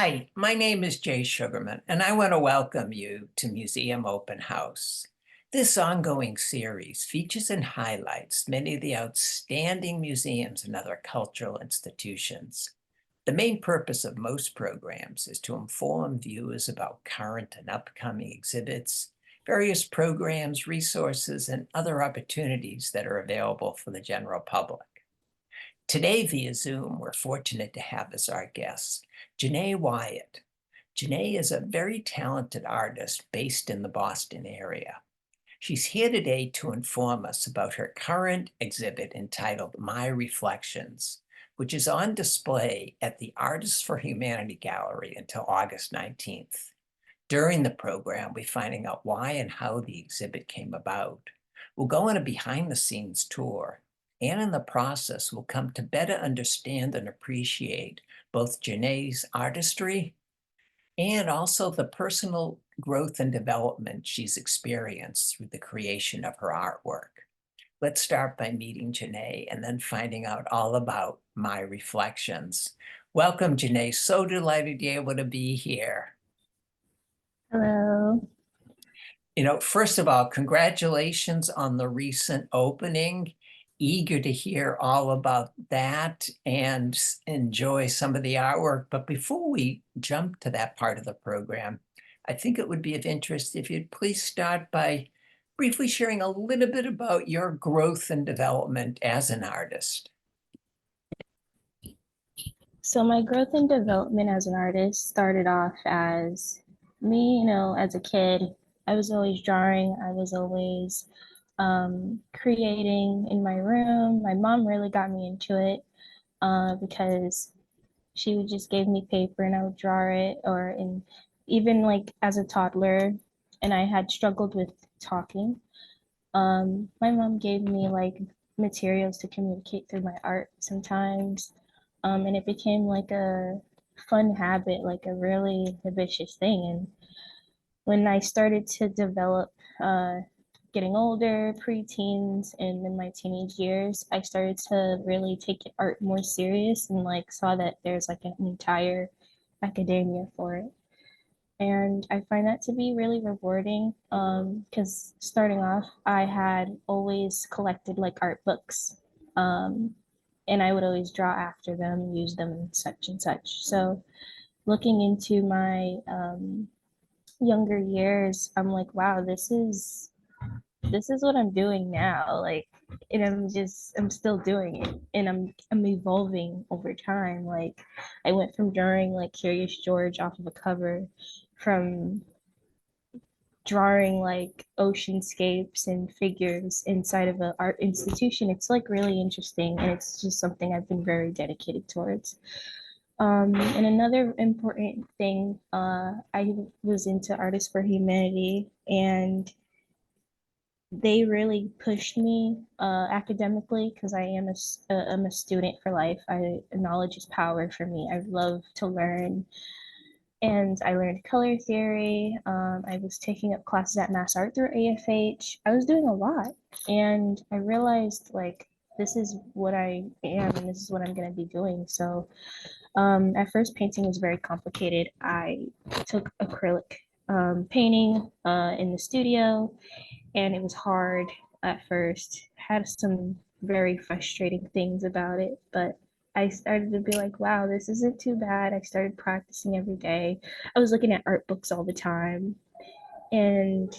Hi, my name is Jay Sugarman, and I want to welcome you to Museum Open House. This ongoing series features and highlights many of the outstanding museums and other cultural institutions. The main purpose of most programs is to inform viewers about current and upcoming exhibits, various programs, resources, and other opportunities that are available for the general public. Today via Zoom, we're fortunate to have as our guest Jahnae Wyatt. Jahnae is a very talented artist based in the Boston area. She's here today to inform us about her current exhibit entitled My Reflections, which is on display at the Artists for Humanity Gallery until August 19th. During the program, we're finding out why and how the exhibit came about. We'll go on a behind-the-scenes tour, and in the process, we'll come to better understand and appreciate both Jahnae's artistry and also the personal growth and development she's experienced through the creation of her artwork. Let's start by meeting Jahnae and then finding out all about My Reflections. Welcome, Jahnae. So delighted you're able to be here. Hello. First of all, congratulations on the recent opening. Eager to hear all about that and enjoy some of the artwork. But before we jump to that part of the program, I think it would be of interest if you'd please start by briefly sharing a little bit about your growth and development as an artist. So my growth and development as an artist started off as me, as a kid. I was always drawing. I was always creating in my room. My mom really got me into it because she would just give me paper and I would draw it, or even like as a toddler, and I had struggled with talking. My mom gave me like materials to communicate through my art sometimes. And it became like a fun habit, like a really vicious thing. And when I started to develop, getting older, preteens, and in my teenage years, I started to really take art more serious and like saw that there's like an entire academia for it. And I find that to be really rewarding because starting off, I had always collected like art books. And I would always draw after them, use them, and such and such. So looking into my younger years, I'm like, wow, this is what I'm doing now. Like, and I'm still doing it, and I'm evolving over time. Like, I went from drawing like Curious George off of a cover, from drawing like oceanscapes and figures inside of an art institution. It's like really interesting, and it's just something I've been very dedicated towards. And another important thing, I was into Artists for Humanity, and they really pushed me academically because I'm a student for life. Knowledge is power for me. I love to learn, and I learned color theory. I was taking up classes at Mass Art through AFH. I was doing a lot, and I realized like this is what I am, and this is what I'm going to be doing. So, at first, painting was very complicated. I took acrylic painting in the studio, and it was hard at first. Had some very frustrating things about it, but I started to be like, wow, this isn't too bad. I started practicing every day. I was looking at art books all the time, and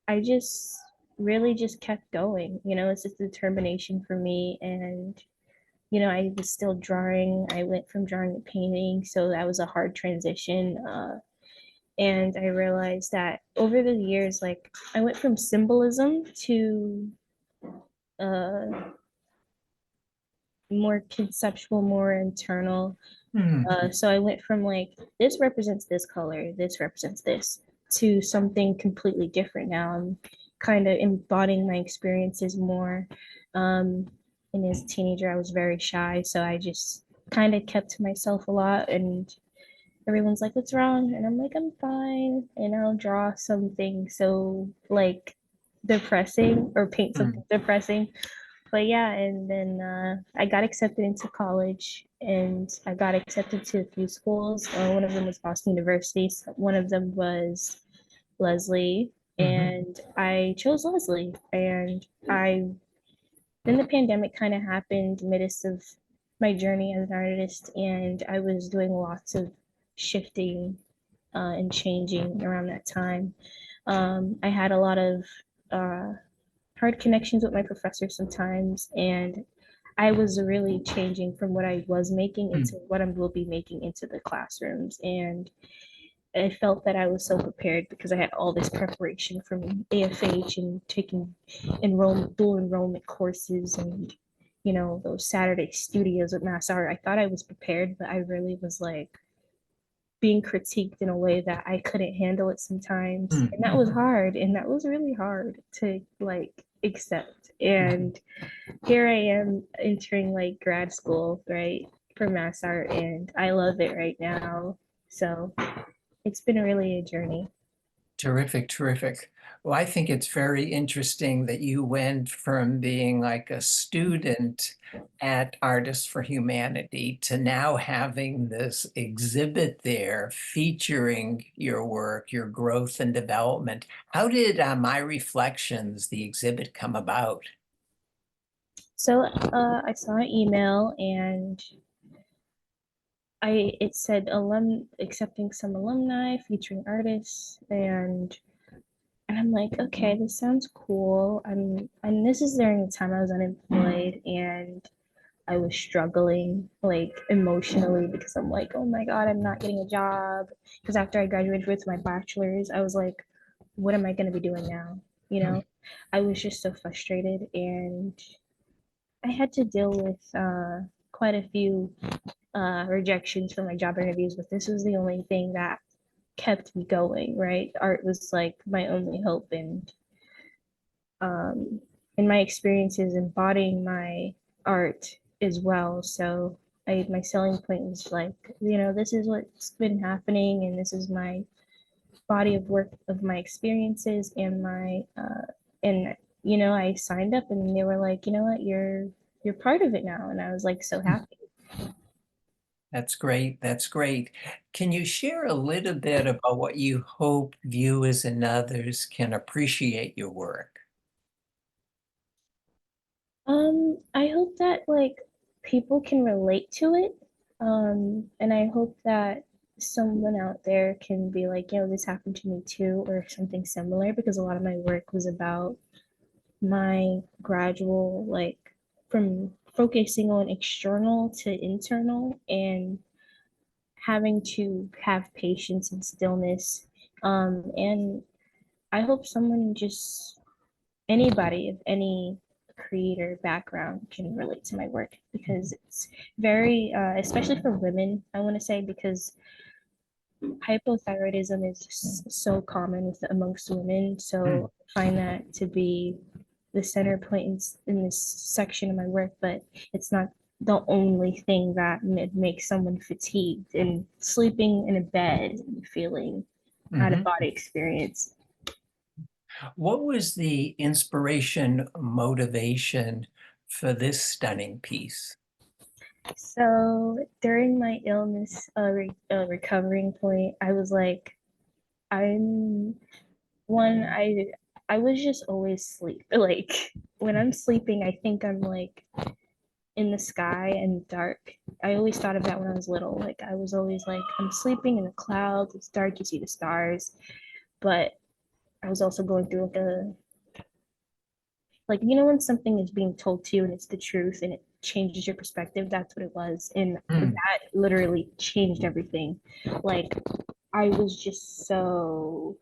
I just really just kept going. It's just determination for me. And I was still drawing. I went from drawing to painting, so that was a hard transition. And I realized that over the years, like I went from symbolism to uh, more conceptual, more internal. So I went from like, this represents this color, this represents this, to something completely different now. I'm kind of embodying my experiences more. And as a teenager, I was very shy, so I just kind of kept to myself a lot. And everyone's like, "What's wrong?" And I'm like, "I'm fine." And I'll draw something so like depressing or paint something depressing, But yeah, and then I got accepted into college, and I got accepted to a few schools. One of them was Boston University. One of them was Leslie, Mhm. and I chose Leslie. And I then the pandemic kind of happened midst of my journey as an artist, and I was doing lots of shifting and changing around that time. I had a lot of uh, hard connections with my professors sometimes, and I was really changing from what I was making into Mm. what I will be making into the classrooms. And I felt that I was so prepared because I had all this preparation from AFH and taking dual enrollment courses and those Saturday studios with Mass Art. I thought I was prepared, but I really was like being critiqued in a way that I couldn't handle it sometimes. Mm. And that was hard. And that was really hard to like accept. Mhm. And here I am entering like grad school, right, for Mass Art, and I love it right now. So it's been really a journey. Terrific, terrific. Well, I think it's very interesting that you went from being like a student at Artists for Humanity to now having this exhibit there featuring your work, your growth and development. How did My Reflections, the exhibit, come about? So I saw an email and it said accepting some alumni featuring artists, and I'm like, okay, this sounds cool. And this is during the time I was unemployed and I was struggling like emotionally because I'm like, oh my God, I'm not getting a job. Because after I graduated with my bachelor's, I was like, what am I going to be doing now? You know, I was just so frustrated, and I had to deal with quite a few rejections from my job interviews, but this was the only thing that kept me going, right? Art was like my only hope, um, and my experiences embodying my art as well. So my selling point was like, this is what's been happening, and this is my body of work of my experiences and and I signed up, and they were like, you know what, you're part of it now, and I was like so happy. That's great. That's great. Can you share a little bit about what you hope viewers and others can appreciate your work? I hope that like people can relate to it. And I hope that someone out there can be like, this happened to me too, or something similar, because a lot of my work was about my gradual, like, from focusing on external to internal and having to have patience and stillness. And I hope someone just anybody of any creator background can relate to my work, because it's very especially for women, I want to say, because hypothyroidism is just so common amongst women. Mm. So I find that to be the center point in this section of my work, but it's not the only thing that makes someone fatigued and sleeping in a bed and feeling out of Mhm. body experience. What was the inspiration, motivation for this stunning piece? So during my illness, recovering point, I was like, I'm one, I was just always sleep. Like when I'm sleeping, I think I'm like in the sky and dark. I always thought of that when I was little. Like I was always like, I'm sleeping in the clouds, it's dark, you see the stars. But I was also going through like when something is being told to you and it's the truth and it changes your perspective, that's what it was. And Mm. that literally changed everything. Like I was just so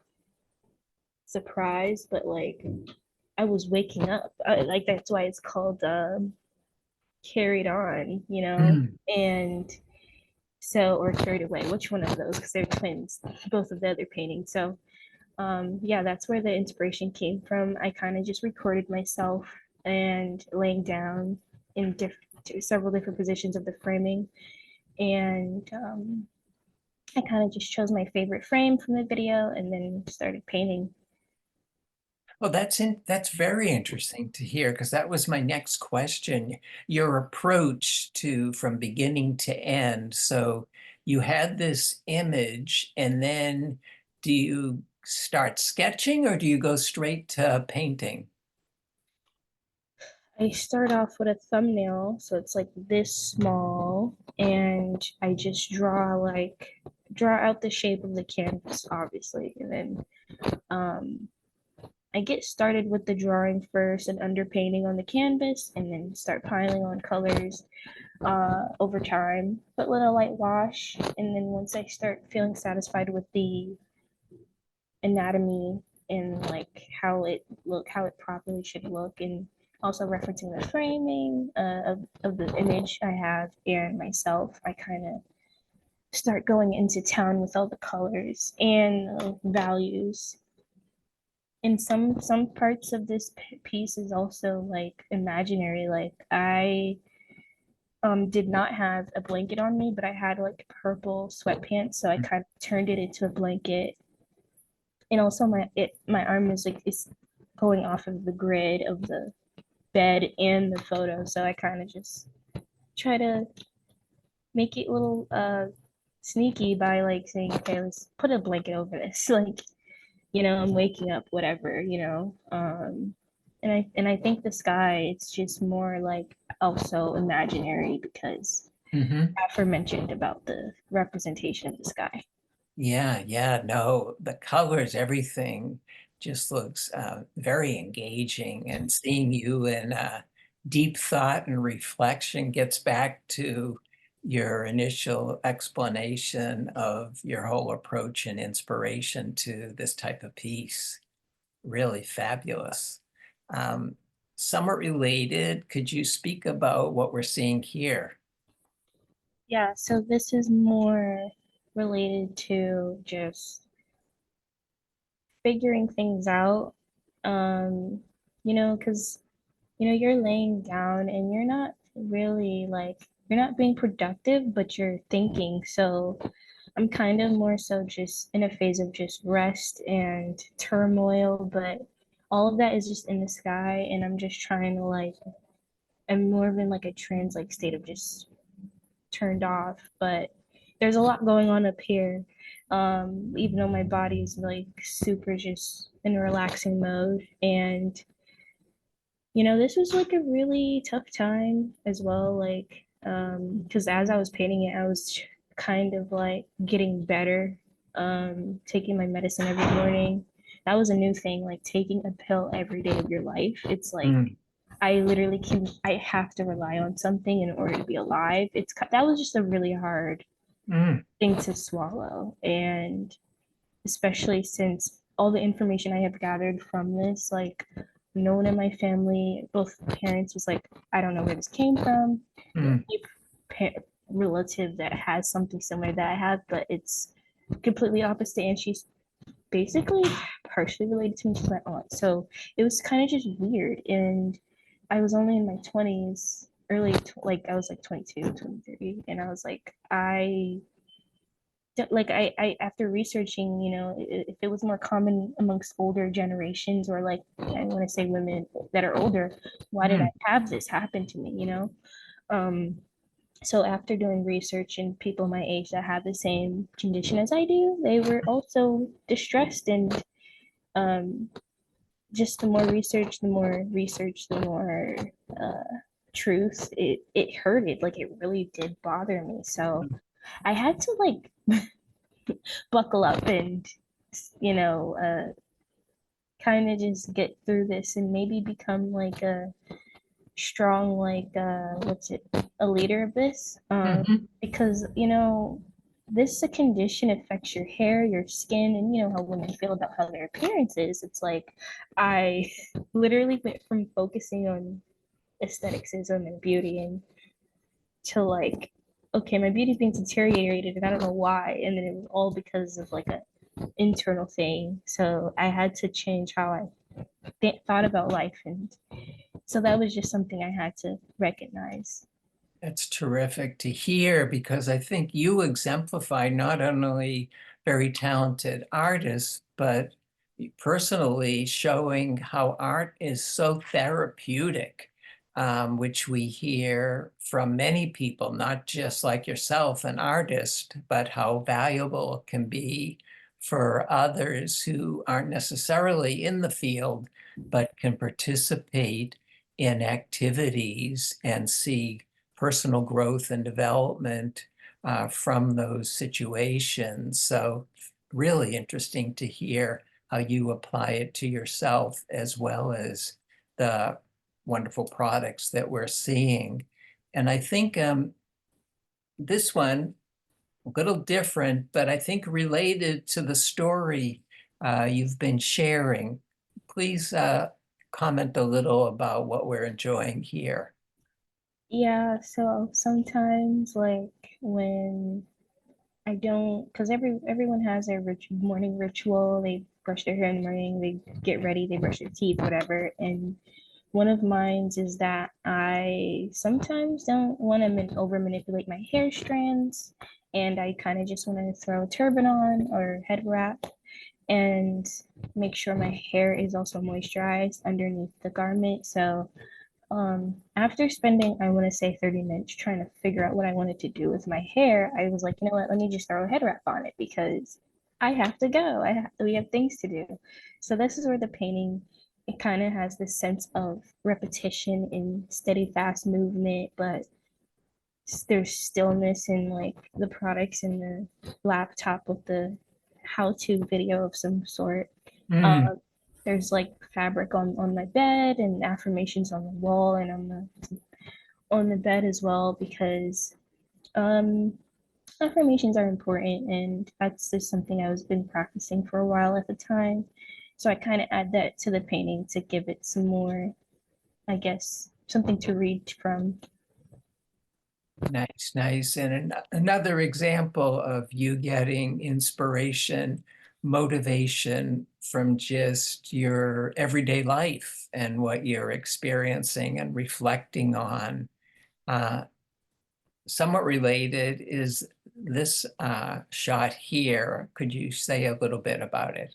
surprised, but like I was waking up. Like that's why it's called carried on, Mm. and so, or carried away, which one of those, because they're twins, both of the other paintings. So yeah, that's where the inspiration came from. I kind of just recorded myself and laying down in several different positions of the framing, and I kind of just chose my favorite frame from the video and then started painting. Oh, that's very interesting to hear because that was my next question. Your approach to from beginning to end. So you had this image, and then do you start sketching or do you go straight to painting? I start off with a thumbnail, so it's like this small, and I just draw out the shape of the canvas, obviously, and then um, I get started with the drawing first and underpainting on the canvas, and then start piling on colors over time. Put little light wash, and then once I start feeling satisfied with the anatomy and like how it properly should look, and also referencing the framing of the image I have and myself, I kind of start going into town with all the colors and values. And some parts of this piece is also like imaginary. Like I did not have a blanket on me, but I had like purple sweatpants, so I kind of turned it into a blanket. And also my arm is going off of the grid of the bed and the photo, so I kind of just try to make it a little sneaky by like saying, okay, let's put a blanket over this. Like, I'm waking up, whatever, and I think the sky, it's just more like also imaginary because Hmm. aforementioned about the representation of the sky. Yeah, yeah, no, the colors, everything just looks very engaging, and seeing you in deep thought and reflection gets back to your initial explanation of your whole approach and inspiration to this type of piece. Really fabulous. Um, Somewhat related, could you speak about what we're seeing here? Yeah, so this is more related to just figuring things out. Um, because you're laying down and you're not really like you're not being productive, but you're thinking. So I'm kind of more so just in a phase of just rest and turmoil, but all of that is just in the sky, and I'm just trying to like I'm more of in like a trance like state of just turned off, but there's a lot going on up here. Even though my body's like super just in a relaxing mode. And, this was like a really tough time as well. Like, because as I was painting it, I was kind of like getting better, taking my medicine every morning. That was a new thing, like taking a pill every day of your life. It's like Mm, I have to rely on something in order to be alive. That was just a really hard mm, thing to swallow. And especially since all the information I have gathered from this, like no one in my family, both parents was like, I don't know where this came from. mm, Relative that has something similar that I have, but it's completely opposite. And she's basically partially related to me to my aunt. So it was kind of just weird. And I was only in my 20s, like I was like 22, 23. And I was like, I after researching, if it was more common amongst older generations, or like I want to say women that are older, why did I mm. have this happen to me? Um, so after doing research and people my age that have the same condition as I do, they were also distressed, and um, just the more truth it hurted. Like it really did bother me. So I had to like buckle up and you know uh, kind of just get through this and maybe become like a strong like what's it a leader of this Mhm. because this condition affects your hair, your skin, and you know how women feel about how their appearance is. It's like I literally went from focusing on aestheticism and beauty and to like, okay, my beauty's being deteriorated and I don't know why. And then it was all because of like a internal thing. So I had to change how I thought about life. And so that was just something I had to recognize. That's terrific to hear because I think you exemplify not only very talented artists, but personally showing how art is so therapeutic, which we hear from many people, not just like yourself, an artist, but how valuable it can be for others who aren't necessarily in the field, but can participate in activities and see personal growth and development from those situations. So really interesting to hear how you apply it to yourself as well as the wonderful products that we're seeing. And I think this one, a little different, but I think related to the story you've been sharing. Please comment a little about what we're enjoying here. Yeah, so sometimes like when I don't, because everyone has their morning ritual. They brush their hair in the morning, they get ready, they brush their teeth, whatever. And one of mine is that I sometimes don't want to over manipulate my hair strands, and I kind of just want to throw a turban on or head wrap and make sure my hair is also moisturized underneath the garment. So after spending, I want to say 30 minutes trying to figure out what I wanted to do with my hair, I was like, you know what, let me just throw a head wrap on it because I have to go. We have things to do. So this is where the painting, it kind of has this sense of repetition and steady, fast movement, but there's stillness in like the products in the laptop with the how-to video of some sort. Mm, Uh, there's like fabric on my bed and affirmations on the wall and on the bed as well because um affirmations are important and that's just something I was been practicing for a while at the time. So I kind of add that to the painting to give it some more, I guess, something to read from. nice, nice. And another example of you getting inspiration, motivation from just your everyday life and what you're experiencing and reflecting on. Uh, Somewhat related is this shot here. Could you say a little bit about it?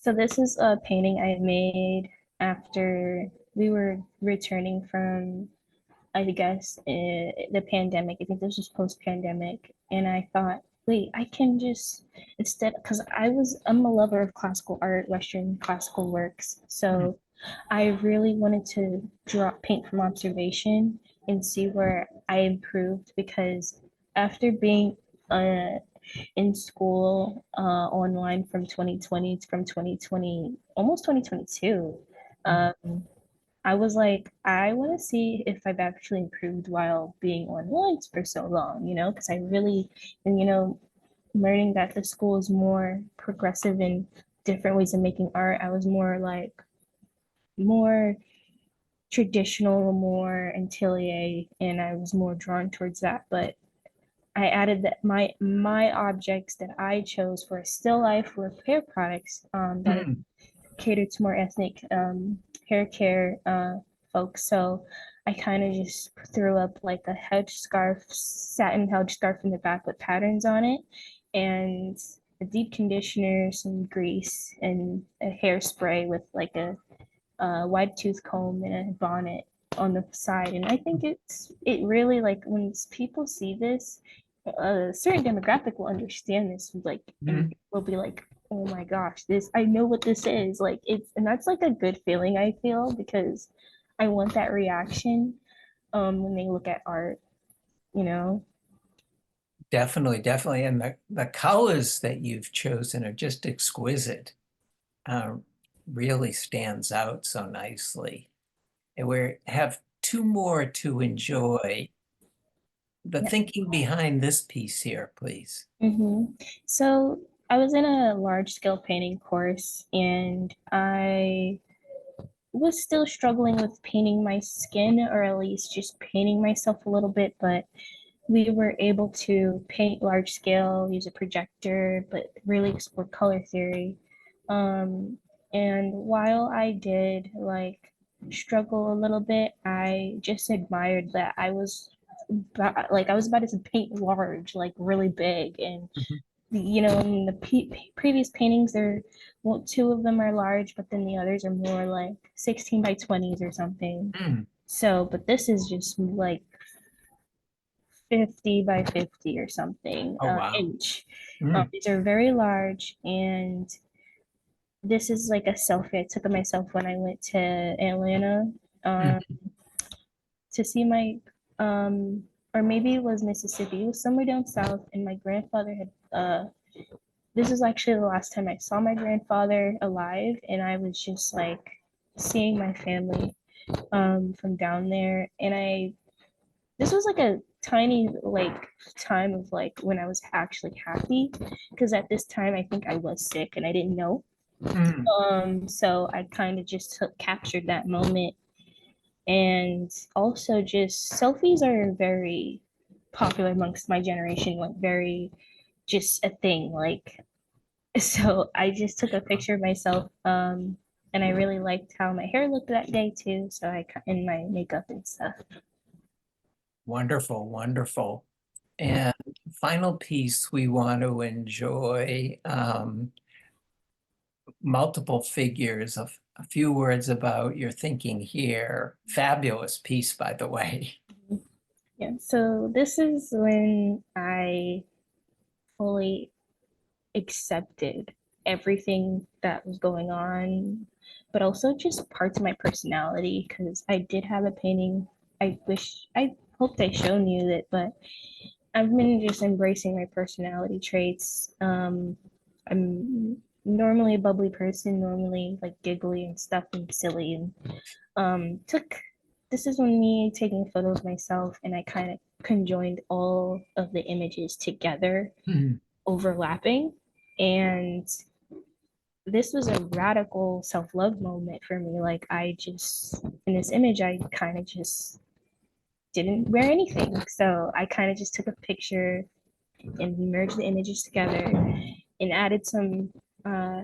So this is a painting I made after we were returning from, I guess, the pandemic. I think this was post-pandemic, and I thought, wait, I can just instead, because I'm a lover of classical art, Western classical works. Mm, So I really wanted to draw paint from observation and see where I improved because after being uh, in school online from 2020 from 2020 almost 2022, mm, um, I was like, I want to see if I've actually improved while being online for so long, because I really, and learning that the school is more progressive in different ways of making art. I was more like more traditional, more atelier, and I was more drawn towards that. But I added that my objects that I chose for a still life were hair products that mm, cater to more ethnic hair care folks. So I kind of just threw up like a hedge scarf, satin hedge scarf in the back with patterns on it, and a deep conditioner, some grease, and a hairspray with like a wide tooth comb and a bonnet on the side. And I think it really like when people see this, a certain demographic will understand this, like, and mm. will be like, oh my gosh, this I know what this is. Like it's and that's like a good feeling I feel because I want that reaction when they look at art, you know. Definitely, definitely. And the colors that you've chosen are just exquisite. Uh, Really stands out so nicely. And we have two more to enjoy. The Yeah. thinking behind this piece here, please. So I was in a large scale painting course and I was still struggling with painting my skin or at least just painting myself a little bit, but we were able to paint large scale, use a projector, but really explore color theory. Um, and while I did like struggle a little bit, I just admired that I was about to paint large, like really big, and Mhm. in the previous paintings, there, well, two of them are large, but then the others are more like 16 by 20s or something. Mm. So, but this is just like 50 by 50 or something Oh, wow. inch. Mm. These are very large, and this is like a selfie I took of myself when I went to Atlanta um, Mm. to see my, or maybe it was Mississippi. It was somewhere down south, and my grandfather had. This is actually the last time I saw my grandfather alive, and I was just like seeing my family from down there, and I. This was like a tiny like time of like when I was actually happy, because at this time I think I was sick and I didn't know. Mm. So I kind of just captured that moment. And also just selfies are very popular amongst my generation, like very just a thing. Like so I just took a picture of myself. And I really liked how my hair looked that day too. So in my makeup and stuff. Wonderful, wonderful. And final piece, we want to enjoy multiple figures of a few words about your thinking here. Fabulous piece, by the way. Yeah. So this is when I fully accepted everything that was going on, but also just parts of my personality because I did have a painting. I hoped I shown you that, but I've been just embracing my personality traits. I'm normally a bubbly person, normally like giggly and stuff and silly, and took this is when me taking photos myself, and I kind of conjoined all of the images together, Mm. overlapping, and this was a radical self-love moment for me. Like I just in this image I kind of just didn't wear anything, so I kind of just took a picture and we merged the images together and added some uh,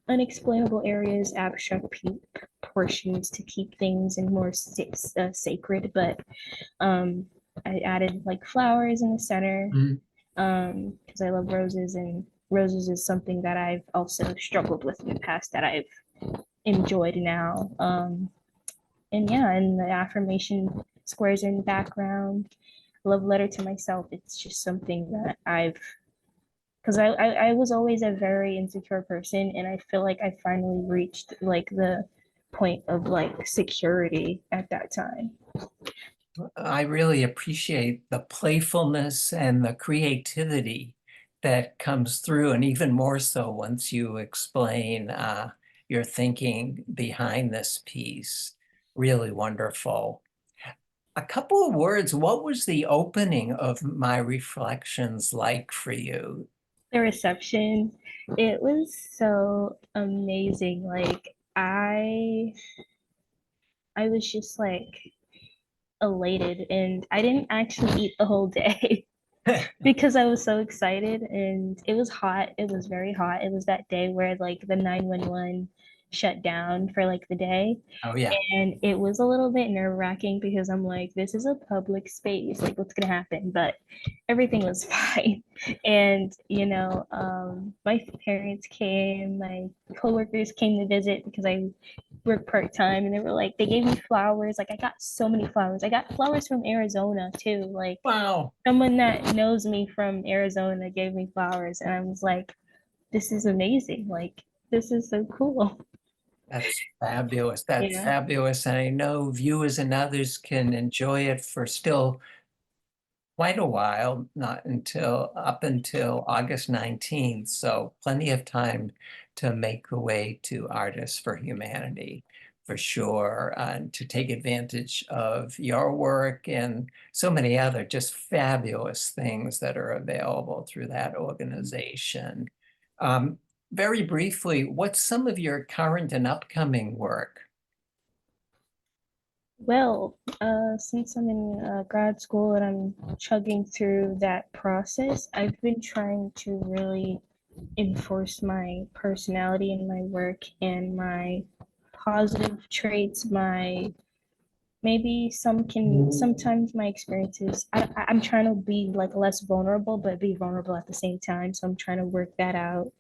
unexplainable areas, abstract portions to keep things in more sacred. But um, I added like flowers in the center Mm. because I love roses, and roses is something that I've also struggled with in the past that I've enjoyed now. And yeah, and the affirmation squares are in the background. Love letter to myself. It's just something that I've because I was always a very insecure person, and I feel like I finally reached like the point of like security at that time. I really appreciate the playfulness and the creativity that comes through, and even more so once you explain your thinking behind this piece. Really wonderful. A couple of words. What was the opening of My Reflections like for you? The reception, it was so amazing. Like I was just like elated, and I didn't actually eat the whole day because I was so excited, and it was hot. It was very hot. It was that day where like the 911 shut down for like the day. Oh, yeah. And it was a little bit nerve-wracking because I'm like, this is a public space. Like, what's gonna happen? But everything was fine. And my parents came, my coworkers came to visit because I work part-time, and they were like, they gave me flowers. Like, I got so many flowers. I got flowers from Arizona too. Like, Wow. someone that knows me from Arizona gave me flowers, and I was like, this is amazing. Like, this is so cool. That's fabulous. That's Yeah. fabulous. And I know viewers and others can enjoy it for still quite a while, not until up until August 19th. So plenty of time to make the way to Artists for Humanity for sure, and to take advantage of your work and so many other just fabulous things that are available through that organization. Um, very briefly, what's some of your current and upcoming work? Well, since I'm in grad school and I'm chugging through that process, I've been trying to really enforce my personality in my work and my positive traits, my maybe some can sometimes my experiences I'm trying to be like less vulnerable but be vulnerable at the same time, so I'm trying to work that out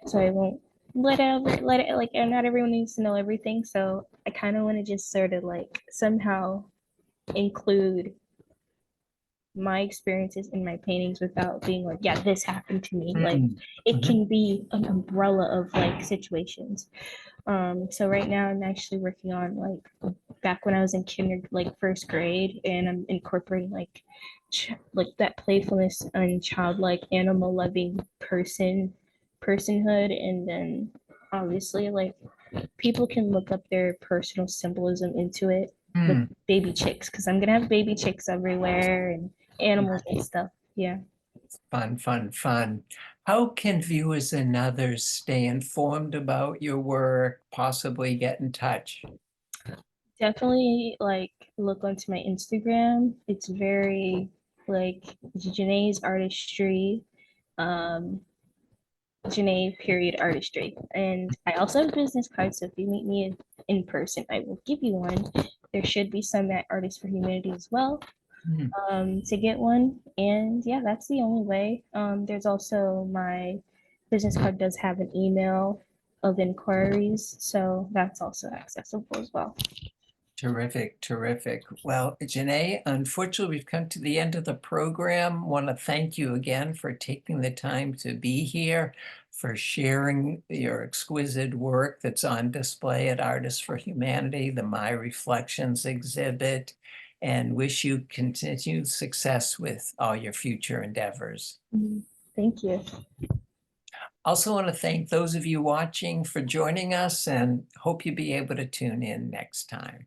so I won't let it like, and not everyone needs to know everything, so I kind of want to just sort of like somehow include my experiences in my paintings without being like, yeah, this happened to me. Like Mm, it mhm. can be an umbrella of like situations. So right now I'm actually working on like back when I was in like first grade, and I'm incorporating like like that playfulness and childlike animal loving personhood, and then obviously like people can look up their personal symbolism into it with Mm. baby chicks, because I'm gonna have baby chicks everywhere and animals and stuff. Yeah. Fun, fun, fun. How can viewers and others stay informed about your work, possibly get in touch? Definitely like look onto my Instagram. It's very like Janae's artistry, um, Janae period artistry. And I also have business cards, so if you meet me in person, I will give you one. There should be some at Artists for Humanity as well, Mm. to get one. And yeah, that's the only way. There's also my business card does have an email of inquiries, so that's also accessible as well. Terrific, terrific. Well, Janae, unfortunately, we've come to the end of the program. Want to thank you again for taking the time to be here, for sharing your exquisite work that's on display at Artists for Humanity, the My Reflections exhibit, and wish you continued success with all your future endeavors. Mhm. Thank you. Also want to thank those of you watching for joining us and hope you'll be able to tune in next time.